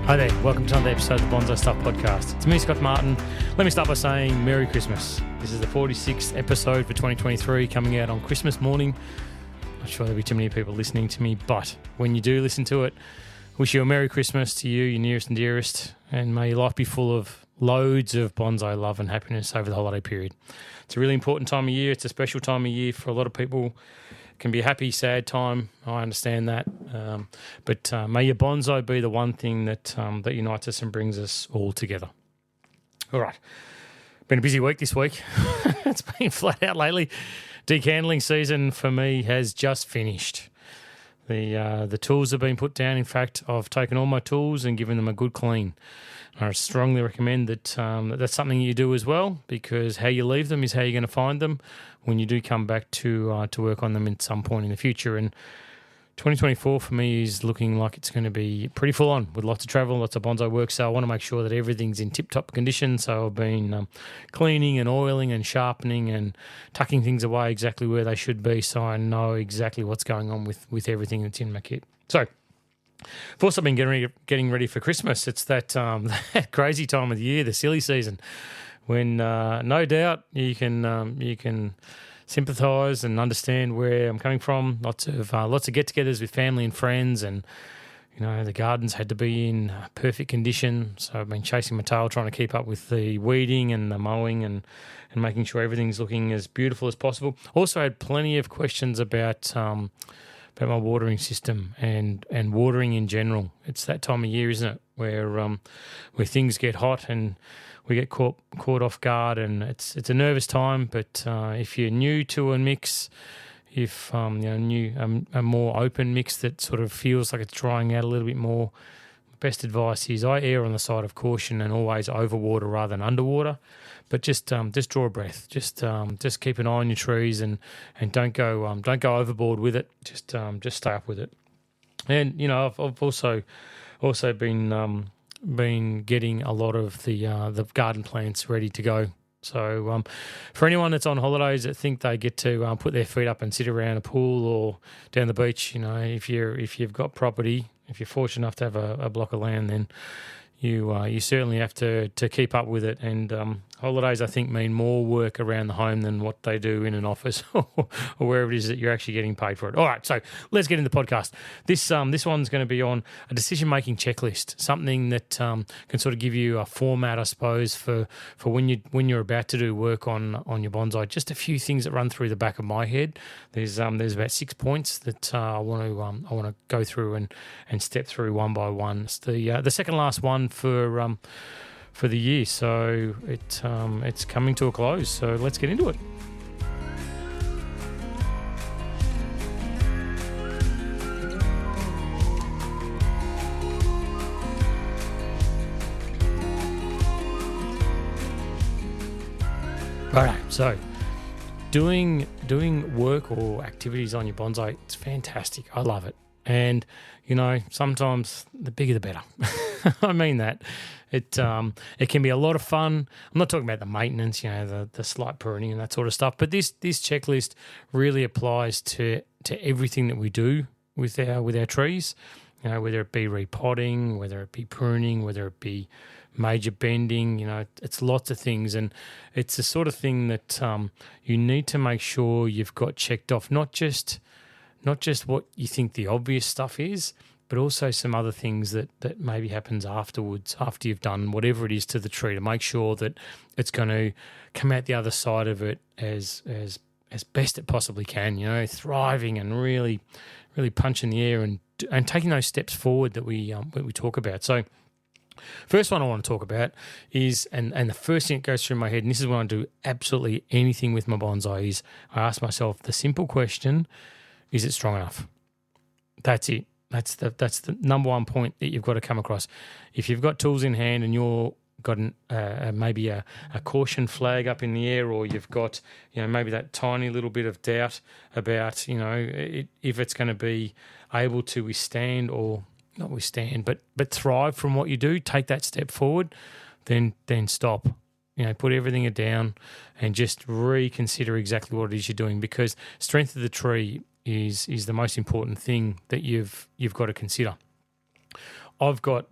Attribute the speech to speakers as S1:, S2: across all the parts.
S1: Hi there, welcome to another episode of the Bonsai Stuff podcast. It's me, Scott Martin. Let me start by saying Merry Christmas. This is the 46th episode for 2023 coming out on Christmas morning. Not sure there'll be too many people listening to me, but when you do listen to it, wish you a Merry Christmas to you, your nearest and dearest, and may your life be full of loads of bonsai love and happiness over the holiday period. It's a really important time of year. It's a special time of year for a lot of people. It can be a happy, sad time. I understand that. But may your bonsai be the one thing that unites us and brings us all together. All right. Been a busy week this week. It's been flat out lately. Decandling season for me has just finished. The tools have been put down. In fact, I've taken all my tools and given them a good clean. I strongly recommend that that's something you do as well, because how you leave them is how you're going to find them when you do come back to work on them at some point in the future. And 2024 for me is looking like it's going to be pretty full on with lots of travel, lots of bonsai work. So I want to make sure that everything's in tip-top condition. So I've been cleaning and oiling and sharpening and tucking things away exactly where they should be, so I know exactly what's going on with everything that's in my kit. So I've also been getting ready for Christmas. It's that that crazy time of the year, the silly season, when no doubt you can sympathise and understand where I'm coming from. Lots of get-togethers with family and friends, and the gardens had to be in perfect condition. So I've been chasing my tail, trying to keep up with the weeding and the mowing and making sure everything's looking as beautiful as possible. Also had plenty of questions about my watering system and watering in general. It's that time of year, isn't it, where things get hot and we get caught off guard, and it's a nervous time. But if you're new to a mix, if a more open mix that sort of feels like it's drying out a little bit more, best advice is I err on the side of caution and always overwater rather than underwater. But just draw a breath. Just keep an eye on your trees and don't go overboard with it. Just stay up with it. And I've also been getting a lot of the garden plants ready to go. So for anyone that's on holidays that think they get to put their feet up and sit around a pool or down the beach, if you've got property, if you're fortunate enough to have a block of land, then you certainly have to keep up with it. And holidays, I think, mean more work around the home than what they do in an office or wherever it is that you're actually getting paid for it. All right, so let's get into the podcast. This one's going to be on a decision-making checklist, something that can sort of give you a format, I suppose, for when you're about to do work on your bonsai. Just a few things that run through the back of my head. There's about 6 points that I want to go through and step through one by one. It's the second last one for the year, so it's coming to a close. So let's get into it. All right, so doing work or activities on your bonsai, it's fantastic. I love it. And, sometimes the bigger the better. I mean that. It can be a lot of fun. I'm not talking about the maintenance, the slight pruning and that sort of stuff, but this checklist really applies to everything that we do with our trees, whether it be repotting, whether it be pruning, whether it be major bending, it's lots of things. And it's the sort of thing that you need to make sure you've got checked off, not just what you think the obvious stuff is, but also some other things that maybe happens afterwards, after you've done whatever it is to the tree, to make sure that it's going to come out the other side of it as best it possibly can, thriving and really, really punching the air and taking those steps forward that we talk about. So first one I want to talk about is, and the first thing that goes through my head, and this is when I do absolutely anything with my bonsai, is I ask myself the simple question: is it strong enough? That's it. That's the number one point that you've got to come across. If you've got tools in hand and you're got maybe a caution flag up in the air, or you've got maybe that tiny little bit of doubt about if it's going to be able to withstand, or not withstand, but thrive from what you do, take that step forward, then stop. Put everything down and just reconsider exactly what it is you're doing, because strength of the tree is the most important thing that you've got to consider. I've got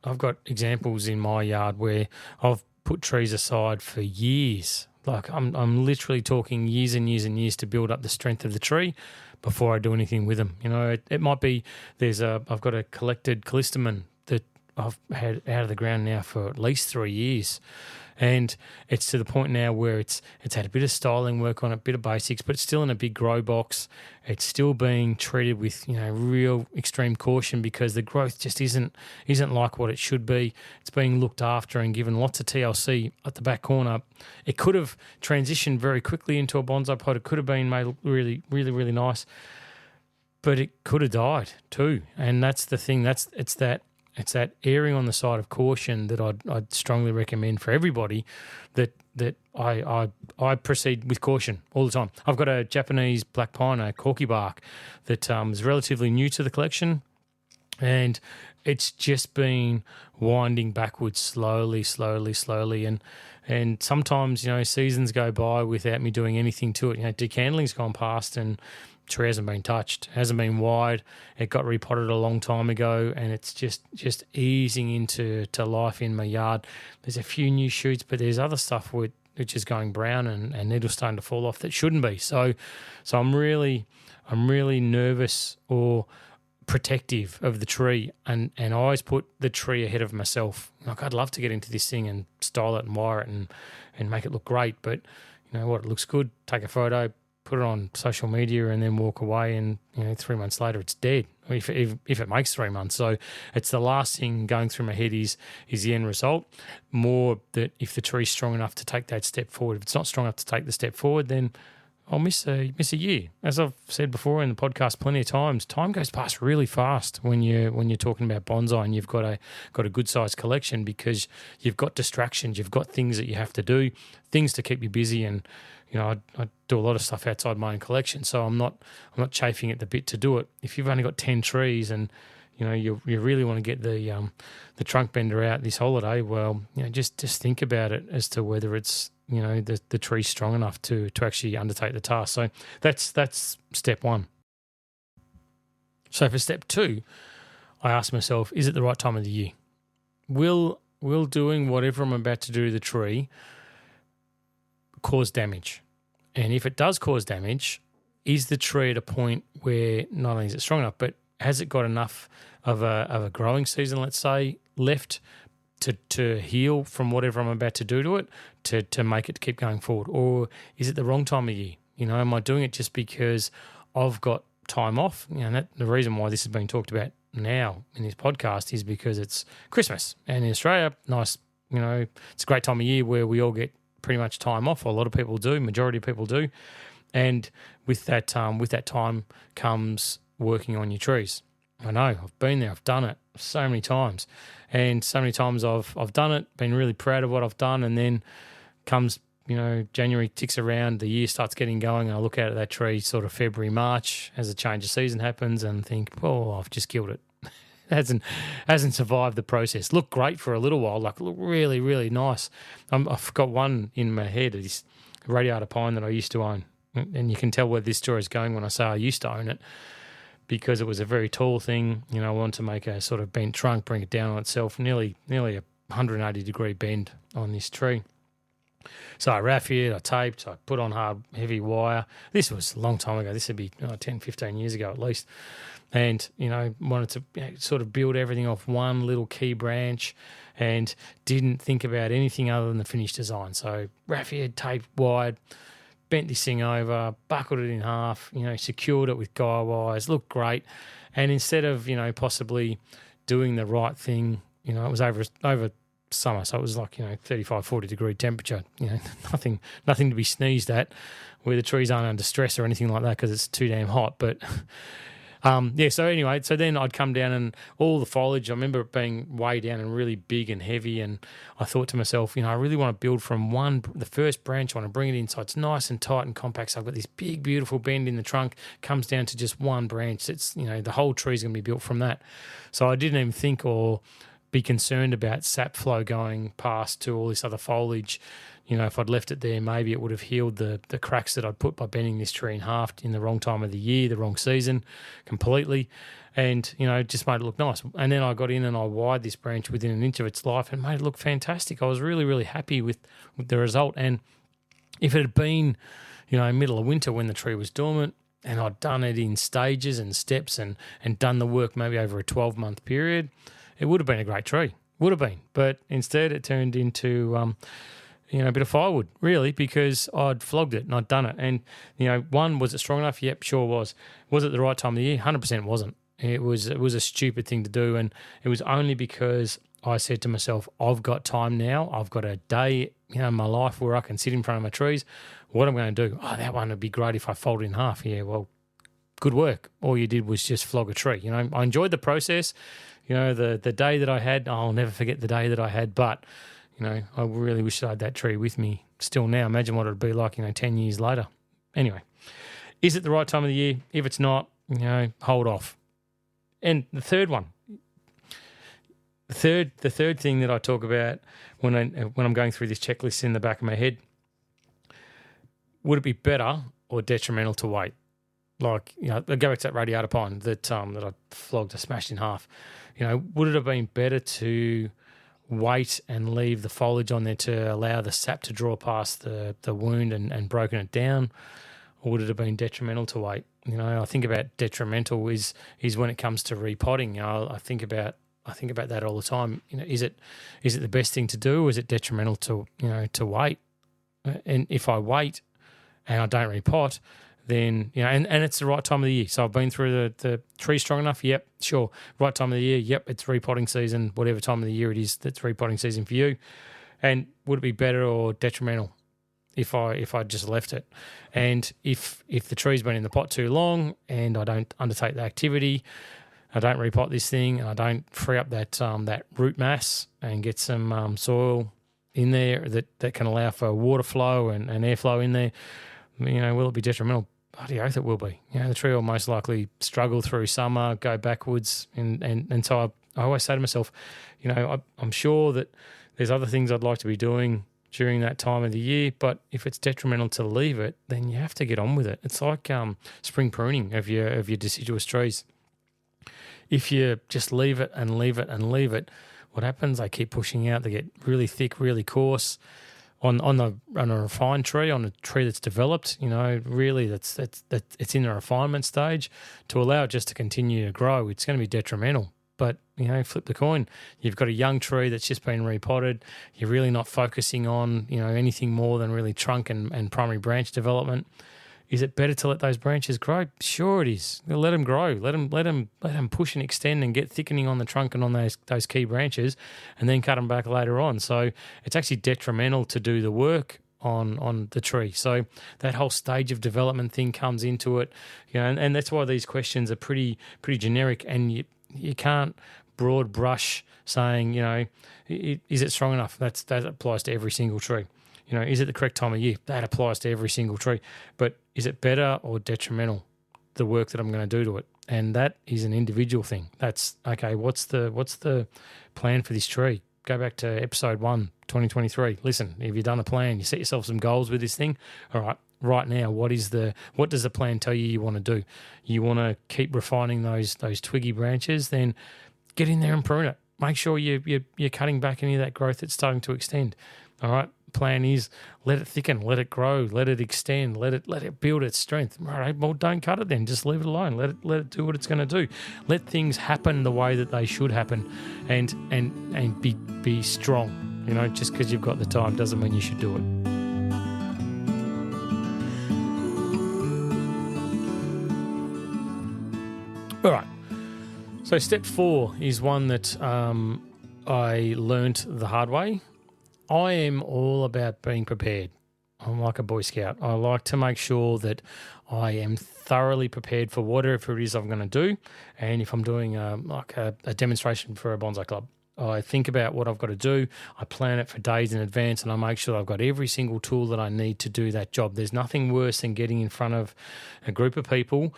S1: examples in my yard where I've put trees aside for years. Like I'm literally talking years and years and years to build up the strength of the tree before I do anything with them. You know, it might be I've got a collected callistemon that I've had out of the ground now for at least 3 years. And it's to the point now where it's had a bit of styling work on it, a bit of basics, but it's still in a big grow box. It's still being treated with, you know, real extreme caution because the growth just isn't like what it should be. It's being looked after and given lots of TLC at the back corner. It could have transitioned very quickly into a bonsai pot. It could have been made really, really, really nice, but it could have died too. And that's the thing. It's that erring on the side of caution that I'd strongly recommend for everybody that I proceed with caution all the time. I've got a Japanese black pine, a corky bark, that is relatively new to the collection, and it's just been winding backwards slowly, and sometimes, you know, seasons go by without me doing anything to it. You know, decandling's gone past and tree hasn't been touched, hasn't been wide. It got repotted a long time ago, and it's just easing into life in my yard. There's a few new shoots, but there's other stuff which is going brown and needles starting to fall off that shouldn't be. So I'm really nervous or protective of the tree, and I always put the tree ahead of myself. Like, I'd love to get into this thing and style it and wire it and make it look great, but you know what, it looks good, take a photo, put it on social media, and then walk away, and you know 3 months later it's dead, if it makes 3 months. So it's the last thing going through my head is the end result. More that if the tree's strong enough to take that step forward. If it's not strong enough to take the step forward, then I'll miss a year. As I've said before in the podcast plenty of times, time goes past really fast when you're talking about bonsai and you've got a good sized collection, because you've got distractions, you've got things that you have to do, things to keep you busy. And you know, I do a lot of stuff outside my own collection, so I'm not chafing at the bit to do it. If you've only got 10 trees and you know you really want to get the trunk bender out this holiday, well, you know, just think about it as to whether it's, you know, the tree's strong enough to actually undertake the task. So that's step one. So for step two, I ask myself, is it the right time of the year? Will doing whatever I'm about to do to the tree cause damage? And if it does cause damage, is the tree at a point where not only is it strong enough, but has it got enough of a growing season, let's say, left to heal from whatever I'm about to do to it to make it keep going forward? Or is it the wrong time of year? You know, am I doing it just because I've got time off? You know, the reason why this is being talked about now in this podcast is because it's Christmas, and in Australia, nice, you know, it's a great time of year where we all get pretty much time off. A lot of people do, majority of people do, and with that time comes working on your trees. I know, I've been there, I've done it so many times, and so many times I've done it, been really proud of what I've done, and then comes, you know, January ticks around, the year starts getting going, and I look out at that tree sort of February, March as a change of season happens, and think, oh, I've just killed it. hasn't survived the process. Looked great for a little while, like looked really, really nice. I've got one in my head, this radiata pine that I used to own, and you can tell where this story is going when I say I used to own it, because it was a very tall thing. You know, I wanted to make a sort of bent trunk, bring it down on itself, nearly a 180-degree bend on this tree. So I raffia, I taped, I put on hard, heavy wire. This was a long time ago. This would be 10, 15 years ago at least. And, you know, wanted to sort of build everything off one little key branch and didn't think about anything other than the finished design. So raffia, taped wide, bent this thing over, buckled it in half, you know, secured it with guy wires, looked great. And instead of, you know, possibly doing the right thing, you know, it was over summer, so it was like, you know, 35, 40 degree temperature, you know, nothing to be sneezed at, where the trees aren't under stress or anything like that because it's too damn hot. But so anyway, so then I'd come down and all the foliage, I remember it being way down and really big and heavy, and I thought to myself, you know, I really want to build from the first branch, I want to bring it in so it's nice and tight and compact, so I've got this big, beautiful bend in the trunk, comes down to just one branch. It's, you know, the whole tree's going to be built from that. So I didn't even think or be concerned about sap flow going past to all this other foliage. You know, if I'd left it there, maybe it would have healed the cracks that I'd put by bending this tree in half in the wrong time of the year, the wrong season, completely. And, you know, just made it look nice. And then I got in and I wired this branch within an inch of its life and made it look fantastic. I was really, really happy with the result. And if it had been, you know, middle of winter when the tree was dormant and I'd done it in stages and steps and done the work maybe over a 12-month period, it would have been a great tree. Would have been. But instead it turned into you know, a bit of firewood, really, because I'd flogged it and I'd done it. And, you know, one, was it strong enough? Yep, sure was. Was it the right time of the year? 100% wasn't. It was a stupid thing to do, and it was only because I said to myself, I've got time now. I've got a day, you know, in my life where I can sit in front of my trees. What am I going to do? Oh, that one would be great if I fold it in half. Yeah, well, good work. All you did was just flog a tree. You know, I enjoyed the process. You know, the day that I had, I'll never forget the day that I had, but you know, I really wish I had that tree with me still now. Imagine what it would be like, you know, 10 years later. Anyway, is it the right time of the year? If it's not, you know, hold off. And the third one, the third thing that I talk about when I'm going through this checklist in the back of my head, would it be better or detrimental to wait? Like, you know, I go back to that radiata pine that I flogged, I smashed in half. You know, would it have been better to wait and leave the foliage on there to allow the sap to draw past the wound and broken it down, or would it have been detrimental to wait? You know, I think about detrimental is when it comes to repotting. You know, I think about that all the time. You know, is it the best thing to do, or is it detrimental to, you know, to wait? And if I wait and I don't repot, then, you know, and it's the right time of the year. So I've been through the tree strong enough. Yep, sure. Right time of the year. Yep, it's repotting season, whatever time of the year it is, that's repotting season for you. And would it be better or detrimental if I just left it? And if the tree's been in the pot too long and I don't undertake the activity, I don't repot this thing and I don't free up that root mass and get some soil in there that can allow for water flow and airflow in there, you know, will it be detrimental? Bloody oath it will be. You know, the tree will most likely struggle through summer, go backwards, and so I always say to myself, you know, I'm sure that there's other things I'd like to be doing during that time of the year, but if it's detrimental to leave it, then you have to get on with it. It's like spring pruning of your deciduous trees. If you just leave it and leave it and leave it, what happens? They keep pushing out. They get really thick, really coarse. On a refined tree, on a tree that's developed, you know, really that's it's in the refinement stage. To allow it just to continue to grow, it's going to be detrimental. But, you know, flip the coin. You've got a young tree that's just been repotted. You're really not focusing on, you know, anything more than really trunk and primary branch development. Is it better to let those branches grow? Sure it is. Let them grow. Let them push and extend and get thickening on the trunk and on those key branches, and then cut them back later on. So it's actually detrimental to do the work on the tree. So that whole stage of development thing comes into it, you know, and that's why these questions are pretty generic, and you can't broad brush saying, you know, is it strong enough? That applies to every single tree. You know, is it the correct time of year? That applies to every single tree. But is it better or detrimental, the work that I'm going to do to it? And that is an individual thing. That's, okay, what's the plan for this tree? Go back to episode 1, 2023. Listen, if you've done a plan, you set yourself some goals with this thing. All right, right now, what does the plan tell you want to do? You want to keep refining those twiggy branches, then get in there and prune it. Make sure you're cutting back any of that growth that's starting to extend. All right. Plan is let it thicken, let it grow, let it extend, let it build its strength. All right, well, don't cut it then. Just leave it alone. Let it do what it's going to do. Let things happen the way that they should happen, and be strong. You know, just because you've got the time doesn't mean you should do it. All right. So step 4 is one that I learnt the hard way. I am all about being prepared. I'm like a Boy Scout. I like to make sure that I am thoroughly prepared for whatever it is I'm going to do. And if I'm doing a demonstration for a bonsai club, I think about what I've got to do. I plan it for days in advance, and I make sure I've got every single tool that I need to do that job. There's nothing worse than getting in front of a group of people.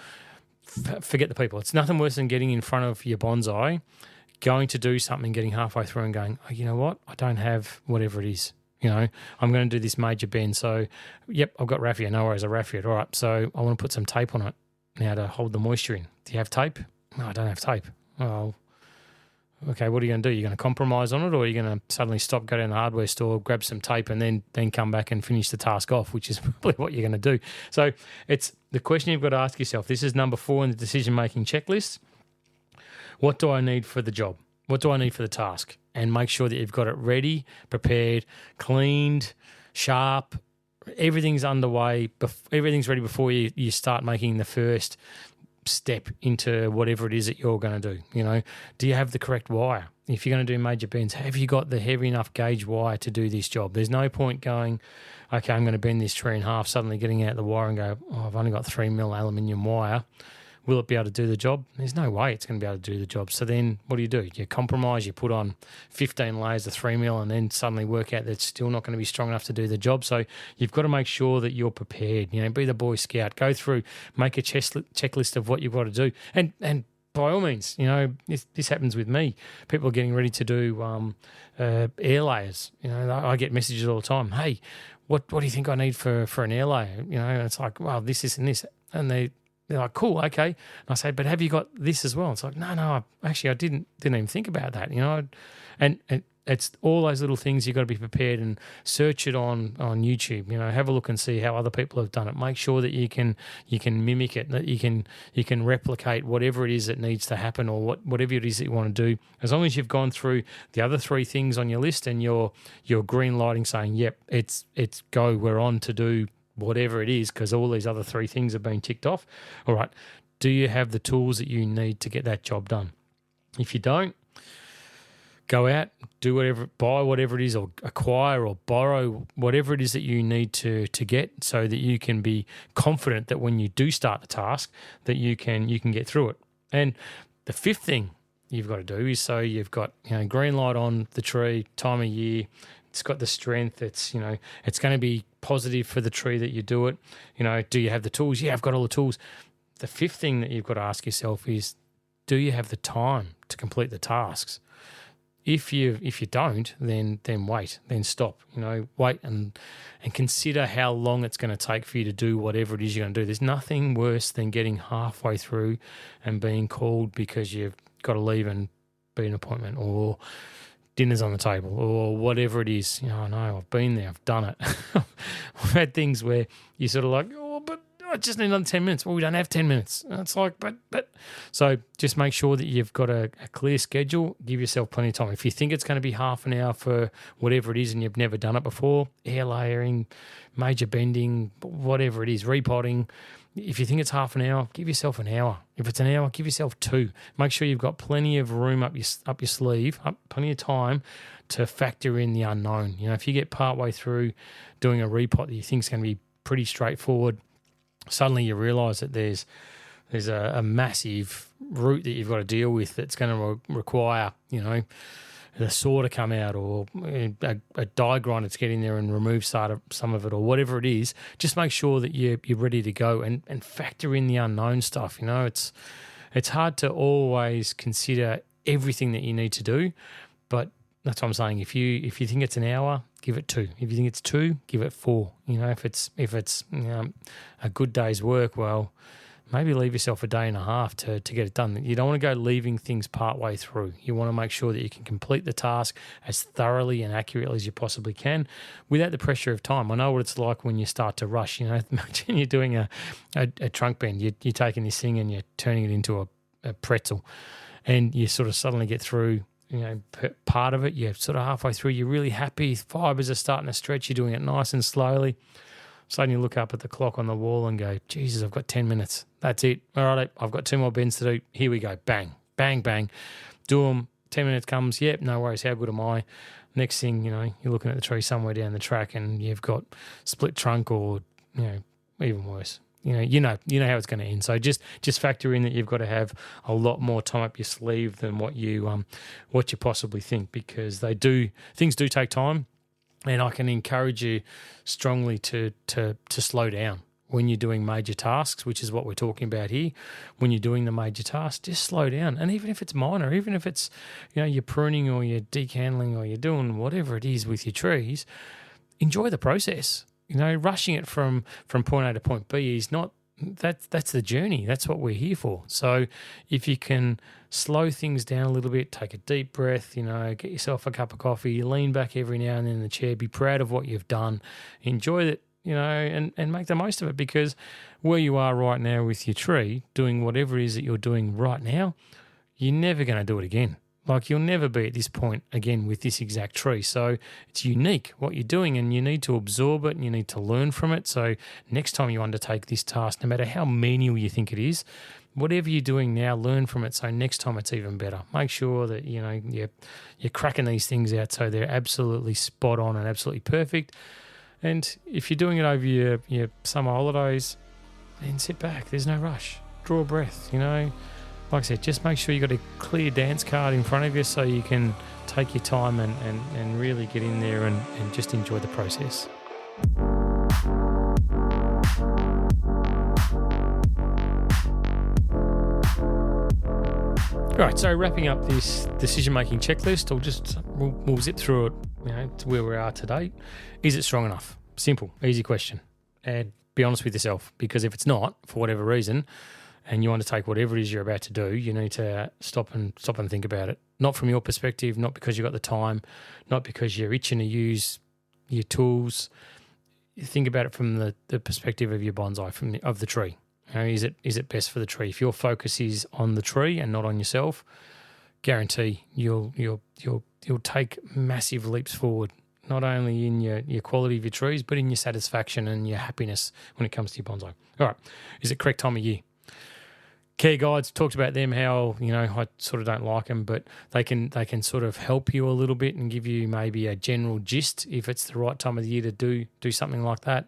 S1: Forget the people. It's nothing worse than getting in front of your bonsai, going to do something, getting halfway through and going, oh, you know what? I don't have whatever it is. I'm going to do this major bend. So, yep, I've got raffia. No worries, I raffia it. All right, so I want to put some tape on it now to hold the moisture in. Do you have tape? No, I don't have tape. Oh, okay, what are you going to do? You're going to compromise on it, or are you going to suddenly stop, go down the hardware store, grab some tape, and then come back and finish the task off, which is probably what you're going to do. So it's the question you've got to ask yourself. This is number 4 in the decision-making checklist. What do I need for the job? What do I need for the task? And make sure that you've got it ready, prepared, cleaned, sharp. Everything's underway. Everything's ready before you start making the first step into whatever it is that you're going to do. Do you have the correct wire? If you're going to do major bends, have you got the heavy enough gauge wire to do this job? There's no point going, okay, I'm going to bend this tree in half, suddenly getting out the wire and go, oh, I've only got 3 mil aluminium wire. Will it be able to do the job? There's no way it's going to be able to do the job. So then what do? You compromise, you put on 15 layers of 3 mil and then suddenly work out that it's still not going to be strong enough to do the job. So you've got to make sure that you're prepared. Be the Boy Scout. Go through, make a checklist of what you've got to do. And by all means, this happens with me. People are getting ready to do air layers. I get messages all the time. Hey, what do you think I need for an air layer? And it's like, well, this, and this. And they're like, cool, okay. And I say, but have you got this as well? It's like, no, actually I didn't even think about that, And it's all those little things you've got to be prepared and search it on YouTube. Have a look and see how other people have done it. Make sure that you can mimic it, that you can replicate whatever it is that needs to happen or whatever it is that you want to do. As long as you've gone through the other 3 things on your list and you're green lighting saying, yep, it's go, we're on to do whatever it is, because all these other 3 things have been ticked off. All right, do you have the tools that you need to get that job done? If you don't, go out, buy whatever it is, or acquire or borrow whatever it is that you need to get, so that you can be confident that when you do start the task, that you can get through it. And the 5th thing you've got to do is, so you've got green light on the tree, time of year. It's got the strength. It's it's going to be positive for the tree that you do it. Do you have the tools? Yeah, I've got all the tools. The 5th thing that you've got to ask yourself is, do you have the time to complete the tasks? If you don't, then wait, then stop. Wait and consider how long it's going to take for you to do whatever it is you're going to do. There's nothing worse than getting halfway through and being called because you've got to leave and be an appointment, or dinner's on the table, or whatever it is. I know, I've been there, I've done it. I've had things where you're sort of like, oh, but I just need another 10 minutes. Well, we don't have 10 minutes. And it's like, but. So just make sure that you've got a clear schedule. Give yourself plenty of time. If you think it's going to be half an hour for whatever it is and you've never done it before, air layering, major bending, whatever it is, repotting, if you think it's half an hour, give yourself an hour. If it's an hour, give yourself 2. Make sure you've got plenty of room up your sleeve, plenty of time to factor in the unknown. If you get partway through doing a repot that you think is going to be pretty straightforward, suddenly you realise that there's a massive root that you've got to deal with that's going to require, the saw to come out, or a die grinder to get in there and remove some of it, or whatever it is. Just make sure that you're ready to go and factor in the unknown stuff. It's hard to always consider everything that you need to do, but that's what I'm saying. If you think it's an hour, give it 2. If you think it's 2, give it 4. If it's a good day's work, well, maybe leave yourself a day and a half to get it done. You don't want to go leaving things part way through. You want to make sure that you can complete the task as thoroughly and accurately as you possibly can without the pressure of time. I know what it's like when you start to rush. Imagine you're doing a trunk bend. You're taking this thing and you're turning it into a pretzel, and you sort of suddenly get through part of it. You're sort of halfway through. You're really happy. Fibers are starting to stretch. You're doing it nice and slowly. Suddenly you look up at the clock on the wall and go, Jesus, I've got 10 minutes. That's it. All right, I've got 2 more bends to do. Here we go. Bang, bang, bang. Do them. 10 minutes comes. Yep, no worries. How good am I? Next thing, you're looking at the tree somewhere down the track and you've got split trunk, or, even worse. You know how it's going to end. So just factor in that you've got to have a lot more time up your sleeve than what you possibly think, because things do take time. And I can encourage you strongly to slow down. when you're doing major tasks, which is what we're talking about here. When you're doing the major tasks, just slow down. And even if it's minor, even if it's, you're pruning or you're decandling or you're doing whatever it is with your trees, enjoy the process. Rushing it from point A to point B is not, that's the journey. That's what we're here for. So if you can slow things down a little bit, take a deep breath, get yourself a cup of coffee, lean back every now and then in the chair, be proud of what you've done, enjoy it, and make the most of it, because where you are right now with your tree, doing whatever it is that you're doing right now, you're never going to do it again. Like, you'll never be at this point again with this exact tree. So it's unique what you're doing, and you need to absorb it and you need to learn from it. So next time you undertake this task, no matter how menial you think it is, whatever you're doing now, learn from it. So next time it's even better. Make sure that, you're cracking these things out so they're absolutely spot on and absolutely perfect. And if you're doing it over your summer holidays, then sit back. There's no rush. Draw a breath, Like I said, just make sure you've got a clear dance card in front of you so you can take your time and really get in there and just enjoy the process. All right, so wrapping up this decision-making checklist, we'll zip through it, to where we are today. Is it strong enough? Simple, easy question. And be honest with yourself, because if it's not, for whatever reason, and you undertake whatever it is you're about to do, you need to stop and think about it. Not from your perspective, not because you've got the time, not because you're itching to use your tools. Think about it from the perspective of your bonsai, of the tree. Is it best for the tree? If your focus is on the tree and not on yourself, guarantee you'll take massive leaps forward, not only in your quality of your trees, but in your satisfaction and your happiness when it comes to your bonsai. All right, is it correct time of year? Care guides, talked about them, how, I sort of don't like them, but they can sort of help you a little bit and give you maybe a general gist if it's the right time of the year to do something like that.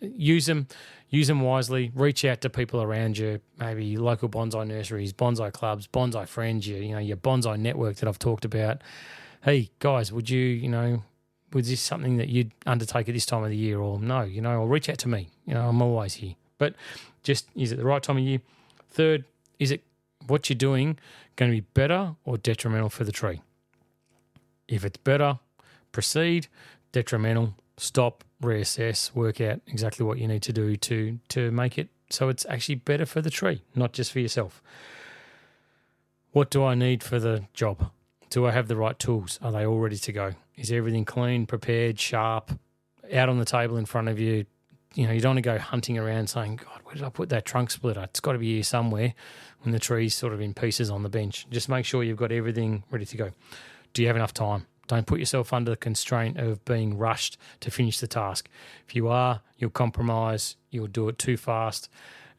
S1: Use them wisely. Reach out to people around you, maybe local bonsai nurseries, bonsai clubs, bonsai friends, your bonsai network that I've talked about. Hey guys, would was this something that you'd undertake at this time of the year, or no? Or reach out to me. I'm always here. But just, is it the right time of year? Third, is it what you're doing going to be better or detrimental for the tree? If it's better, proceed. Detrimental, stop, reassess, work out exactly what you need to do to make it so it's actually better for the tree, not just for yourself. What do I need for the job? Do I have the right tools? Are they all ready to go? Is everything clean, prepared, sharp, out on the table in front of you? You don't want to go hunting around saying, God, where did I put that trunk splitter? It's got to be here somewhere, when the tree's sort of in pieces on the bench. Just make sure you've got everything ready to go. Do you have enough time? Don't put yourself under the constraint of being rushed to finish the task. If you are, you'll compromise, you'll do it too fast,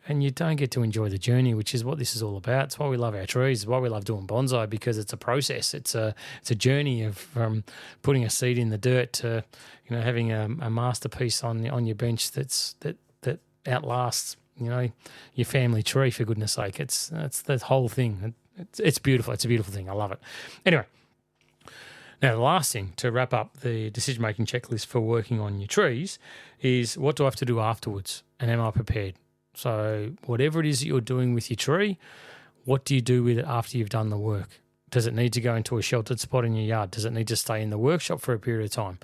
S1: and you don't get to enjoy the journey, which is what this is all about. It's why we love our trees. It's why we love doing bonsai, because it's a process. It's a journey of putting a seed in the dirt to having a masterpiece on your bench that outlasts your family tree, for goodness sake. It's the whole thing. It's beautiful. It's a beautiful thing. I love it. Anyway. Now, the last thing to wrap up the decision-making checklist for working on your trees is, what do I have to do afterwards, and am I prepared? So whatever it is that you're doing with your tree, what do you do with it after you've done the work? Does it need to go into a sheltered spot in your yard? Does it need to stay in the workshop for a period of time?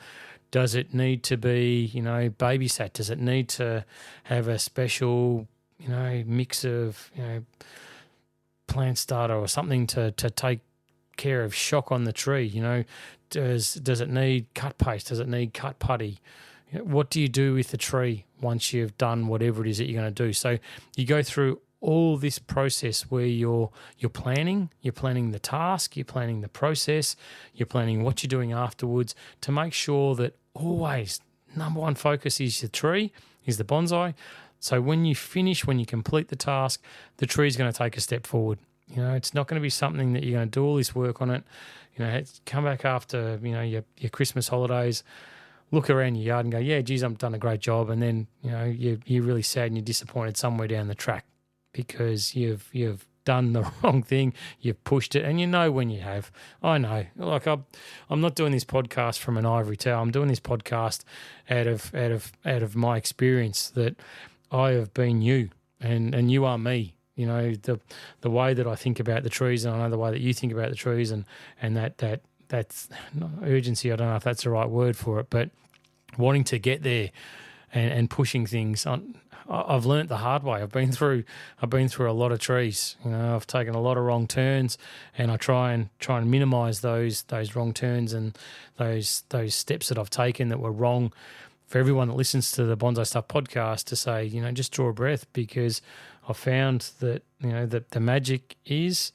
S1: Does it need to be, babysat? Does it need to have a special, mix of, plant starter or something to take care of shock on the tree? Does it need cut paste? Does it need cut putty? What do you do with the tree once you've done whatever it is that you're going to do? So you go through all this process where you're planning the task, you're planning the process, you're planning what you're doing afterwards, to make sure that always number one focus is the tree, is the bonsai. So when you complete the task, the tree's going to take a step forward. It's not going to be something that you're going to do all this work on it. Come back after, your Christmas holidays, look around your yard and go, yeah, geez, I've done a great job. And then, you're really sad and you're disappointed somewhere down the track because you've done the wrong thing, you've pushed it, and you know when you have. I know. Like I'm not doing this podcast from an ivory tower. I'm doing this podcast out of my experience that I have been you, and you are me. You know, the way that I think about the trees, and I know the way that you think about the trees, and that's urgency. I don't know if that's the right word for it, but wanting to get there and pushing things on. I've learnt the hard way. I've been through a lot of trees. You know, I've taken a lot of wrong turns, and I try and minimise those wrong turns and those steps that I've taken that were wrong. For everyone that listens to the Bonsai Stuff podcast, to say, you know, just draw a breath, because I found that, you know, that the magic is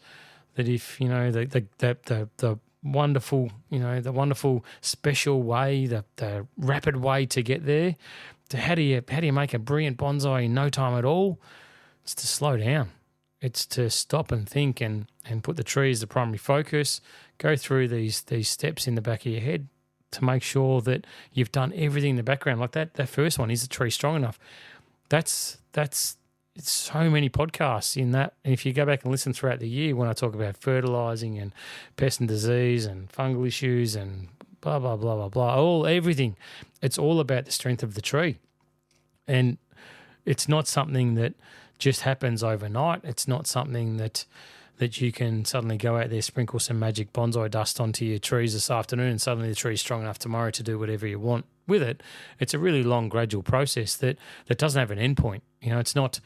S1: that if, you know, the wonderful, you know, the wonderful special way, the rapid way to get there, to how do you make a brilliant bonsai in no time at all? It's to slow down. It's to stop and think and put the tree as the primary focus, go through these steps in the back of your head to make sure that you've done everything in the background. Like that first one, is the tree strong enough? It's so many podcasts in that. And if you go back and listen throughout the year when I talk about fertilizing and pest and disease and fungal issues and blah, blah, blah, blah, blah, everything, it's all about the strength of the tree. And it's not something that just happens overnight. It's not something that you can suddenly go out there, sprinkle some magic bonsai dust onto your trees this afternoon, and suddenly the tree's strong enough tomorrow to do whatever you want with it. It's a really long, gradual process that doesn't have an end point. You know, it's not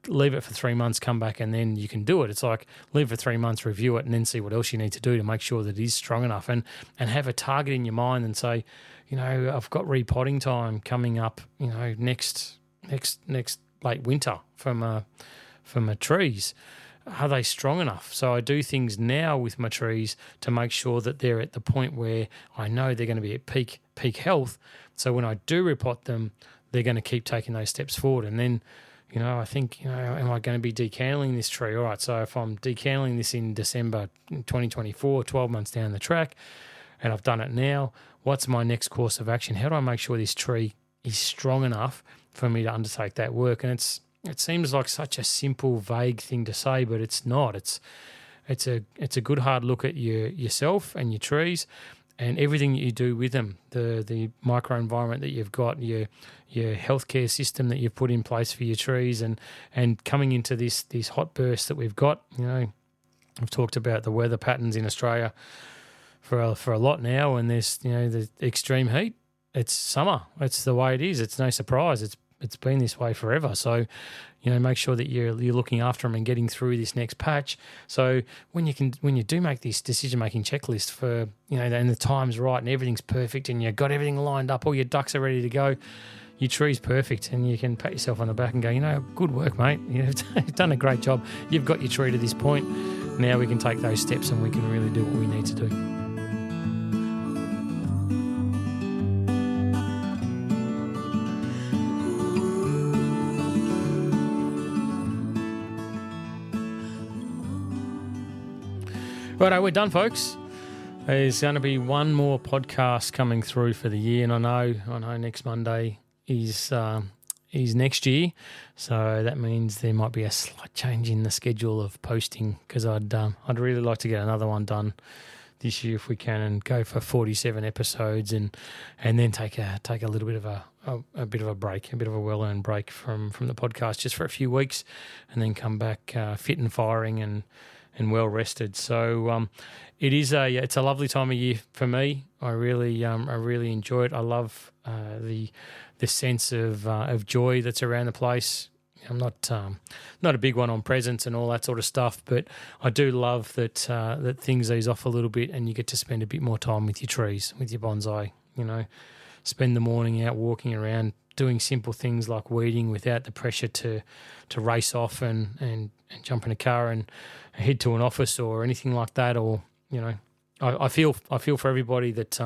S1: leave it for 3 months, come back, and then you can do it. It's like leave it for 3 months, review it, and then see what else you need to do to make sure that it is strong enough, and have a target in your mind and say, you know, I've got repotting time coming up, you know, next late winter for my trees. Are they strong enough? So I do things now with my trees to make sure that they're at the point where I know they're going to be at peak health. So when I do repot them, they're going to keep taking those steps forward. And then, you know, I think, you know, am I going to be decanneling this tree? All right, so if I'm decanneling this in December 2024, 12 months down the track, and I've done it now, what's my next course of action? How do I make sure this tree is strong enough for me to undertake that work? And it seems like such a simple, vague thing to say, but it's not. It's a good hard look at yourself and your trees and everything that you do with them. The microenvironment that you've got, your healthcare system that you've put in place for your trees, and coming into these hot bursts that we've got. You know, I've talked about the weather patterns in Australia for a lot now, and there's, you know, the extreme heat. It's summer. It's the way it is. It's no surprise. It's been this way forever. So, you know, make sure that you're looking after them and getting through this next patch. So when you do make this decision-making checklist for, you know, and the time's right and everything's perfect and you've got everything lined up, all your ducks are ready to go, your tree's perfect, and you can pat yourself on the back and go, you know, good work, mate. You've done a great job. You've got your tree to this point. Now we can take those steps and we can really do what we need to do. Righto, we're done, folks. There's going to be one more podcast coming through for the year, and I know next Monday is next year, so that means there might be a slight change in the schedule of posting, because I'd really like to get another one done this year if we can, and go for 47 episodes, and then take a little bit of a bit of a break, a bit of a well-earned break from the podcast just for a few weeks, and then come back fit and firing and well rested. So it's a lovely time of year for me. I really enjoy it. I love the sense of joy that's around the place. I'm not a big one on presents and all that sort of stuff, but I do love that things ease off a little bit and you get to spend a bit more time with your trees, with your bonsai. You know, spend the morning out walking around, doing simple things like weeding without the pressure to race off and jump in a car and head to an office or anything like that. Or, you know, I feel for everybody that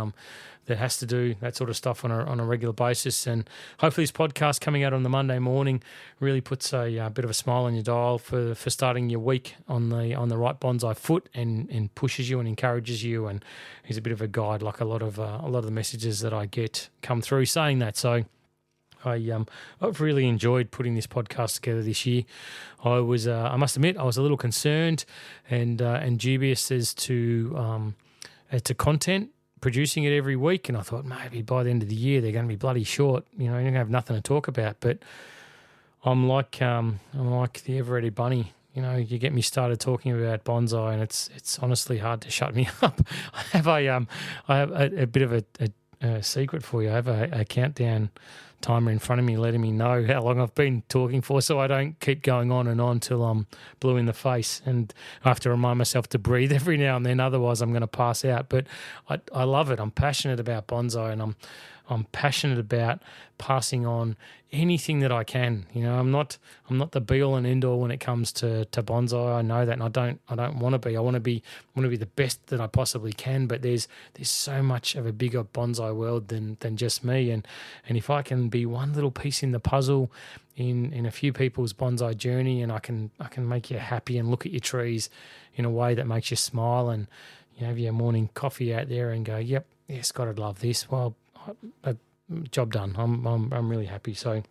S1: has to do that sort of stuff on a regular basis. And hopefully this podcast coming out on the Monday morning really puts a bit of a smile on your dial for starting your week on the right bonsai foot, and pushes you and encourages you, and is a bit of a guide, like a lot of the messages that I get come through saying that. So I've really enjoyed putting this podcast together this year. I must admit, I was a little concerned and dubious as to content, producing it every week, and I thought maybe by the end of the year they're going to be bloody short. You're going to have nothing to talk about. But I'm like the ever-ready bunny. You get me started talking about bonsai, and it's honestly hard to shut me up. I have a bit of a secret for you. I have a countdown timer in front of me letting me know how long I've been talking for, so I don't keep going on and on till I'm blue in the face, and I have to remind myself to breathe every now and then, otherwise I'm going to pass out. But I love it. I'm passionate about bonsai, and I'm passionate about passing on anything that I can. I'm not the be all and end all when it comes to bonsai. I know that, and I don't want to be. I want to be the best that I possibly can. But there's so much of a bigger bonsai world than just me. And if I can be one little piece in the puzzle in a few people's bonsai journey, and I can make you happy and look at your trees in a way that makes you smile, and have your morning coffee out there and go, yep, yeah, Scott, I'd love this. Well, job done. I'm really happy. So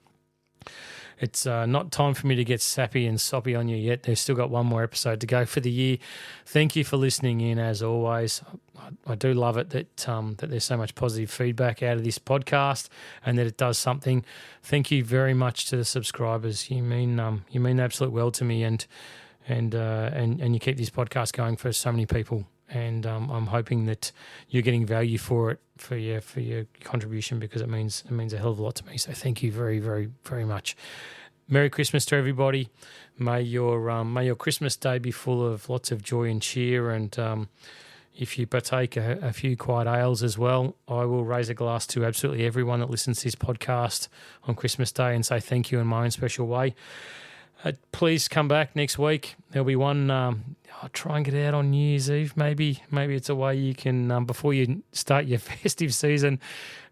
S1: it's not time for me to get sappy and soppy on you yet. They've still got one more episode to go for the year. Thank you for listening in, as always. I do love it that there's so much positive feedback out of this podcast, and that it does something. Thank you very much to the subscribers. You mean absolute well to me, and you keep this podcast going for so many people. And I'm hoping that you're getting value for it, for your contribution, because it means a hell of a lot to me. So thank you very, very, very much. Merry Christmas to everybody. May your Christmas day be full of lots of joy and cheer. And if you partake a few quiet ales as well, I will raise a glass to absolutely everyone that listens to this podcast on Christmas Day and say thank you in my own special way. Please come back next week. There'll be one. I'll try and get out on New Year's Eve. Maybe it's a way you can before you start your festive season.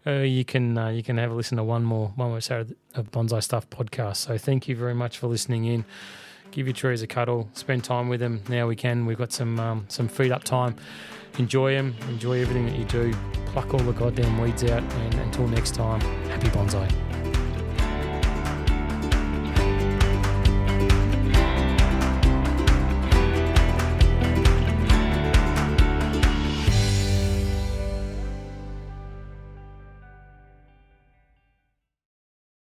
S1: You can have a listen to one more episode of Bonsai Stuff podcast. So thank you very much for listening in. Give your trees a cuddle. Spend time with them. Now we can. We've got some feed up time. Enjoy them. Enjoy everything that you do. Pluck all the goddamn weeds out. And until next time, happy bonsai.